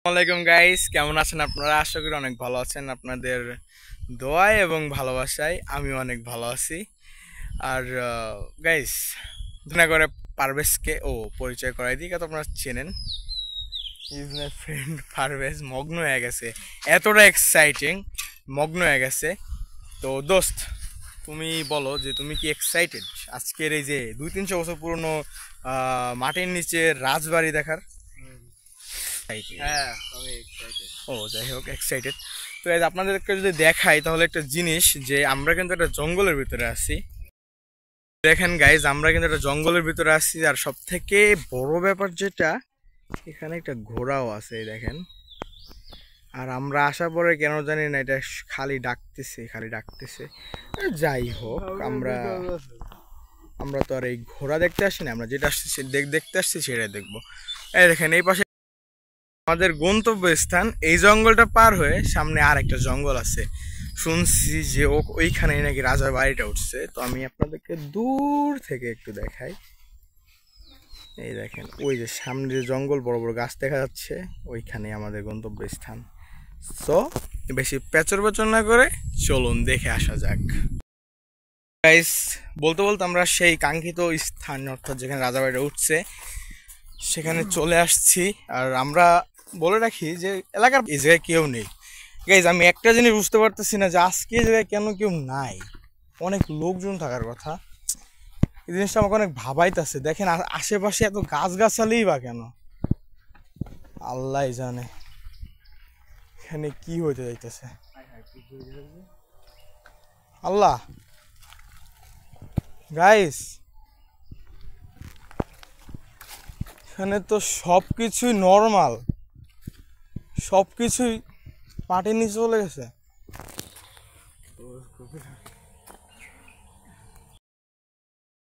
আসসালামাইকুম গাইস, কেমন আছেন আপনারা? আশা করি অনেক ভালো আছেন। আপনাদের দোয়ায় এবং ভালোবাসায় আমি অনেক ভালো আছি। আর গাইস, দয়া করে পারভেজকে পরিচয় করাই দিই, তো আপনারা চেনেন। ইজ মাই ফ্রেন্ড পারভেজ মগ্ন হয়ে গেছে, এতটা এক্সাইটিং মগ্ন হয়ে গেছে। তো দোস্ত, তুমি বলো যে তুমি কি এক্সাইটেড আজকের এই যে 200-300 বছর পুরনো মাটির নিচে রাজবাড়ি দেখার? যাই হোক, এক্সাইটেড। তো আপনাদেরকে যদি দেখাই তাহলে একটা জিনিস, যে আমরা কিন্তু একটা জঙ্গলের ভিতরে আছি। দেখেন গাইজ, আমরা কিন্তু একটা জঙ্গলের ভিতরে আছি। আর সব থেকে বড় ব্যাপার যেটা, এখানে একটা ঘোড়াও আছে, দেখেন। আর আমরা আসার পরে কেন জানি না এটা খালি ডাকতেছে। যাই হোক, আমরা তো আর এই ঘোড়া দেখতে আসি না, আমরা যেটা আসছি দেখতে আসছি সেটাই দেখবো। এই দেখেন, এই পাশে আমাদের গন্তব্যস্থান। এই জঙ্গলটা পার হয়ে সামনে আর একটা জঙ্গল আছে। শুনছি যে ওইখানে নাকি রাজার বাড়িটা উঠছে। তো আমি আপনাদেরকে দূর থেকে একটু দেখাই। এই দেখেন, ওই যে সামনে যে জঙ্গল, বড় বড় গাছ দেখা যাচ্ছে, ওইখানে আমাদের গন্তব্যস্থান। তো বেশি পেচর না করে চলুন দেখে আসা যাক। গাইস, বলতে বলতে আমরা সেই কাঙ্ক্ষিত স্থান, অর্থাৎ যেখানে রাজাবাড়িটা উঠছে, সেখানে চলে আসছি। আর আমরা বলে রাখি যে এলাকার এই জায়গায় কেউ নেই। গাইজ, আমি একটা জিনিস বুঝতে পারতেছি না যে আজকে এই জায়গায় কেন কেউ নাই। অনেক লোকজন থাকার কথা। এই জিনিসটা আমাকে অনেক ভাবাইতেছে। দেখেন আশেপাশে এত গাছগাছালিই বা কেন, আল্লাহ জানে এখানে কি হইতে যাইতেছে। আল্লাহ, গাইস, এখানে তো সবকিছুই নর্মাল, সবকিছুই মাটির নিচে চলে গেছে।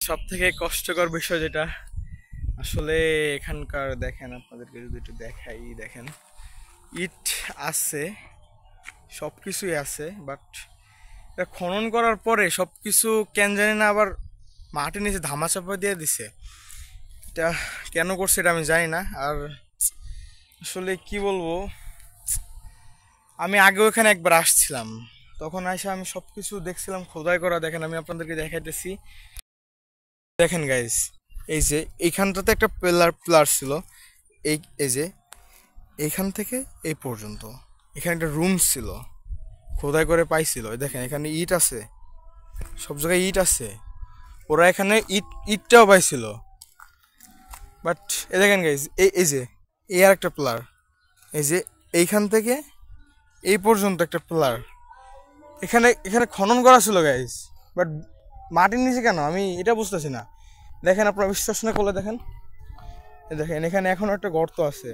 সব থেকে কষ্টকর বিষয় যেটা আসলে এখানকার, দেখেন আপনাদেরকে যদি একটু দেখাই, দেখেন ইট আছে, সব কিছুই আছে, বাট এটা খনন করার পরে সব কিছু কেন জানি না আবার মাটির নিচে ধামাচাপা দিয়ে দিছে। এটা কেন করছে এটা আমি জানি না। আর আসলে কি বলবো, আমি আগেও এখানে একবার আসছিলাম, তখন আইসা আমি সব কিছু দেখছিলাম খোদাই করা। দেখেন, আমি আপনাদেরকে দেখাইতেছি। দেখেন গাইস, এই যে এইখানটাতে একটা পিলার ছিল, এই যে এইখান থেকে এই পর্যন্ত এখানে একটা রুম ছিল, খোদাই করে পাইছিল। দেখেন, এখানে ইট আছে, সব জায়গায় ইট আছে। ওরা এখানে ইটটাও পাইছিল। বাট এই দেখেন গাইস, এই যে এই আর একটা পিলার, এই যে এইখান থেকে এই পর্যন্ত একটা পিলার এখানে খনন করা ছিল গাইস। বাট মাটির নিচে কেন, আমি এটা বুঝতেছি না। দেখেন, আপনারা বিশ্বাস না করলে দেখেন, দেখেন এখানে এখনো একটা গর্ত আছে।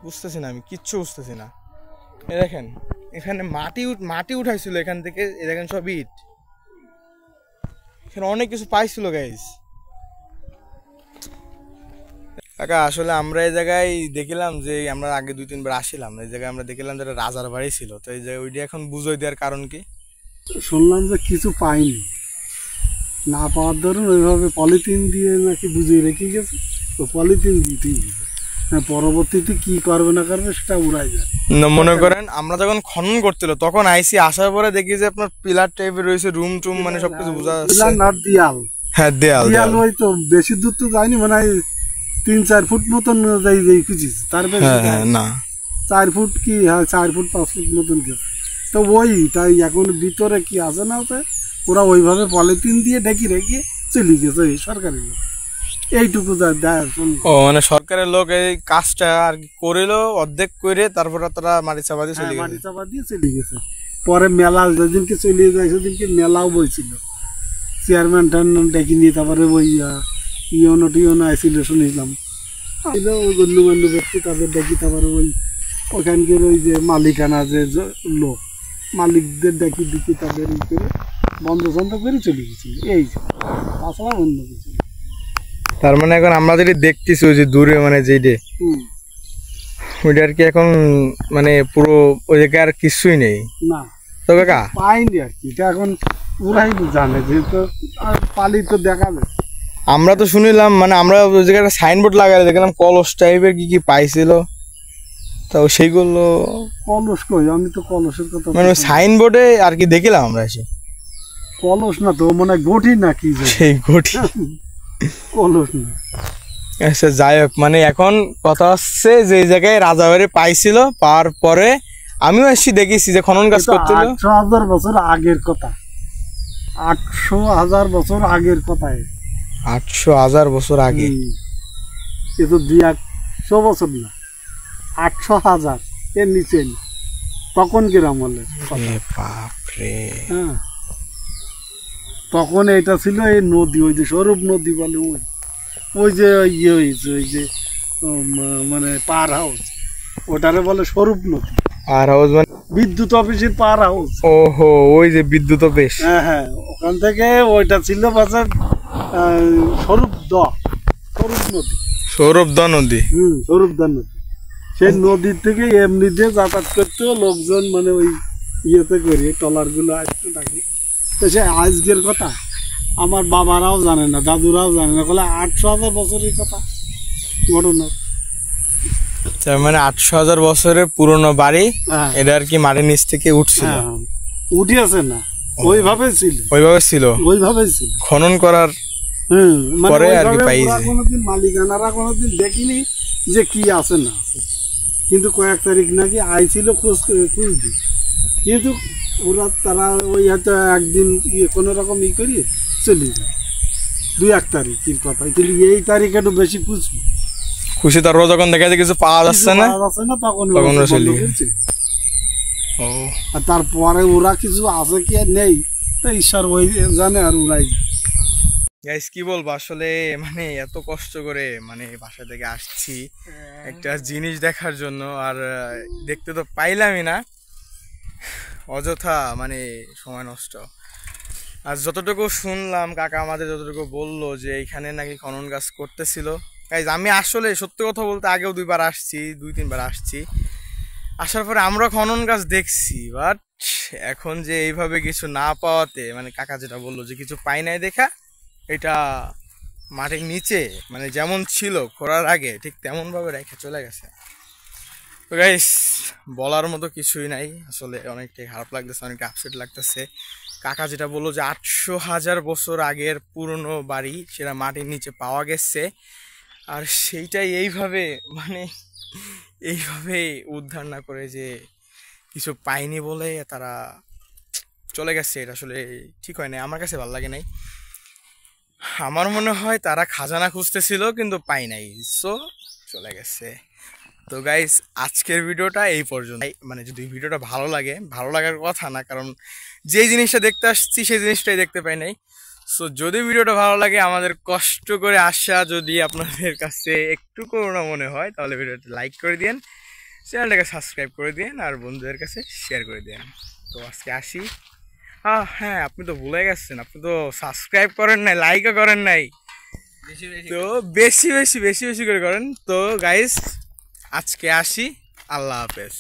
বুঝতেছি না, আমি কিচ্ছু বুঝতেছি না। এই দেখেন, এখানে মাটি উঠাইছিল এখান থেকে। এই দেখেন, সব ইট। এখানে অনেক কিছু পাইছিল গাইস। কাকা, আসলে আমরা এই জায়গায় দেখলাম যে আমরা আগে 2-3 বার আসছিলাম, এই জায়গায় আমরা দেখলাম যে রাজার বাড়ি ছিল। তো এই জায়গায় ওইটা এখন বুঝাই দেওয়ার কারণ কি? শুনলাম যে কিছু পাইনি, না পাওয়ার ধরুন ওইভাবে পলিথিন দিয়ে নাকি বুঝিয়ে রেখে গেছে। তো পলিথিন দিতেই দিবে, পরবর্তীতে কি করবে না করবে সেটা উড়াই যায়। মনে করেন আমরা যখন খনন করছিল তখন আইসি, আসার পরে দেখি যে আপনার পিলার টাইপের রয়েছে, রুম টুম, মানে সবকিছু বোঝা যাচ্ছে। না, দেয়াল। হ্যাঁ, দেয়াল। ওই তো বেশি দূর তো যায়নি, মানে 3-4 ফুট মতন যাই খুঁজেছি, তার বেশি না, 4 ফুট কি, হ্যাঁ 4 ফুট 5 ফুট মতন গেছে। তো তাই এখন ভিতরে কি আছে না আছে, ওরা ওইভাবে পলিথিন দিয়ে ঢেকে রেখে চলে গেছে সরকারি লোক। এইটুকু মানে সরকারের লোক এই কাজটা আর কি করিল, অর্ধেক করে তারপরে তারা মাটি চাপা দিয়ে চলে গেছে। পরে মেলা যেদিনকে চলে যায় সেদিনকে মেলাও বইছিল, চেয়ারম্যান ডেকে নিয়ে। তারপরে ওই টিওনো আসছিল শুনেছিলাম, ওই গণ্যমান্য ব্যক্তি তাদের ডেকে। তারপরে ওখানকার ওই যে মালিকানা যে লোক, মালিকদের ডেকে দিকে তাদের করে বন্ধ করে চলে গেছিল। এই তাছাড়া অন্য কিছু। তার মানে এখন আমরা যেটা দেখতেছি ওই যে দূরে, মানে যেটা ওইটা আর কি এখন মানে পুরো ওই জায়গায় আর কিছুই নেই না। তো কাকা পাইনি আর কি, এটা এখন ওরাই জানে, যেহেতু পালি তো দেখা যায়। আমরা তো শুনিলাম মানে আমরা ওই জায়গায় সাইনবোর্ড লাগাই দেখলাম কলস টাইপের কি কি পাইছিল, তো সেইগুলো কলস কই, আমি তো কলসের কথা মানে সাইনবোর্ডে আর কি দেখিলাম আমরা এসে। কলস না তো মনে হয় গঠি না কি জানি। সেই ঘটি কলস না। আচ্ছা যাই হোক, মানে এখন কথা হচ্ছে যে এই জায়গায় রাজাবাড়ি পাইছিল, পাওয়ার পরে আমিও এসে দেখেছি যে খনন কাজ করছিল। 800,000 বছর আগের কথা, 800,000 বছর আগের কথা। 800,000 বছর আগে? এ তো 200 বছর না, 800,000 এর নিচে না। তখন কিরাম হলে বাপরে। হ্যাঁ, তখন এটা ছিল এই নদী, ওই যে স্বরূপ নদী বলে, ওই যে ইয়ে হয়েছে, ওই যে মানে পাওয়ার হাউস, ওটারে বলে স্বরূপ নদী। পাওয়ার হাউস মানে বিদ্যুৎ অফিসের পাওয়ার হাউস। ওহো, ওই যে বিদ্যুৎ অফিস। হ্যাঁ হ্যাঁ, ওখান থেকে ওইটা ছিল বাজার স্বরূপ নদী। সৌরভদা নদী। স্বরূপদা নদী। সেই নদীর থেকে এমনি দিয়ে যাতায়াত করতো লোকজন, মানে ওই ইয়েতে করি ট্রলার গুলো আসতো নাকি। তো সে আজকের কথা আমার বাবারাও জানে না, দাদুরাও জানে না, বলে 800,000 বছরের কথা ঘটনা। তার মানে 800,000 বছরের পুরনো বাড়ি, হ্যাঁ, এটা আর কি মাটির নিচ থেকে উঠছিল। উঠিয়াছে না, ওইভাবে ছিল, ওইভাবে ছিল, ওইভাবে ছিল খনন করার মানে পরে আর কি ওইভাবে পাইছে। ওরা কোনোদিন মালিকানারা কোনোদিন দেখিনি যে কি আছে না আছে, কিন্তু কয়েক তারিখ নাকি আইছিল খোঁজ দি, কিন্তু ওরা তারা ওই হয়তো একদিন কোনো রকম করিয়ে চলে যায়, 2-1 তারিখের কথা, কিন্তু এই তারিখ একটু বেশি খুশি। তারপর যখন দেখা যায় কিছু পাওয়া যাচ্ছে না, তখন তখন ওরা চলে করছে। ও, আর তারপরে ওরা কিছু আছে কি আর নেই, তা ঈশ্বর ওই জানে, আর ওরাই জানে। গাইস কি বলবো আসলে, মানে এত কষ্ট করে মানে বাসা থেকে আসছি একটা জিনিস দেখার জন্য, আর দেখতে তো পাইলামই না, অযথা মানে সময় নষ্ট। আর যতটুকু শুনলাম কাকা আমাদের যতটুকু বললো যে এইখানে নাকি খনন কাজ করতেছিল। গাইস আমি আসলে সত্যি কথা বলতে আগেও 2বার আসছি, 2-3বার আসছি, আসার পরে আমরা খনন কাজ দেখছি, বাট এখন যে এইভাবে কিছু না পাওয়াতে, মানে কাকা যেটা বললো যে কিছু পাই নাই দেখা, এটা মাটির নিচে মানে যেমন ছিল খোঁড়ার আগে ঠিক তেমন ভাবে রেখে চলে গেছে। তো গাইস বলার মতো কিছুই নাই, আসলে অনেকটাই খারাপ লাগতেছে, অনেকটা আপসেট লাগতেছে। কাকা যেটা বললো যে 800,000 বছর আগের পুরনো বাড়ি, সেটা মাটির নিচে পাওয়া গেছে, আর সেইটাই এইভাবে মানে এইভাবে উদ্ধার না করে যে কিছু পায়নি বলে তারা চলে গেছে, এটা আসলে ঠিক হয় না, আমার কাছে ভালো লাগে নাই। আমার মনে হয় তারা খাজানা খুঁজতেছিল কিন্তু পাই নাই, সো চলে গেছে। তো গাইস আজকের ভিডিওটা এই পর্যন্ত। মানে যদি ভিডিওটা ভালো লাগে, ভালো লাগার কথা না, কারণ যেই জিনিসটা দেখতে আসছি সেই জিনিসটাই দেখতে পাই নাই। সো যদি ভিডিওটা ভালো লাগে, আমাদের কষ্ট করে আসা যদি আপনাদের কাছে একটু করুণা মনে হয়, তাহলে ভিডিওটা লাইক করে দিন, চ্যানেলটাকে সাবস্ক্রাইব করে দিন, আর বন্ধুদের কাছে শেয়ার করে দিন। তো আজকে আসি। হ্যাঁ, আপনি তো ভুলে গেছেন, আপনি তো সাবস্ক্রাইব করেন নাই, লাইকও করেন নাই, তো বেশি বেশি করে করেন। তো গাইস আজকে আসি, আল্লাহ হাফেজ।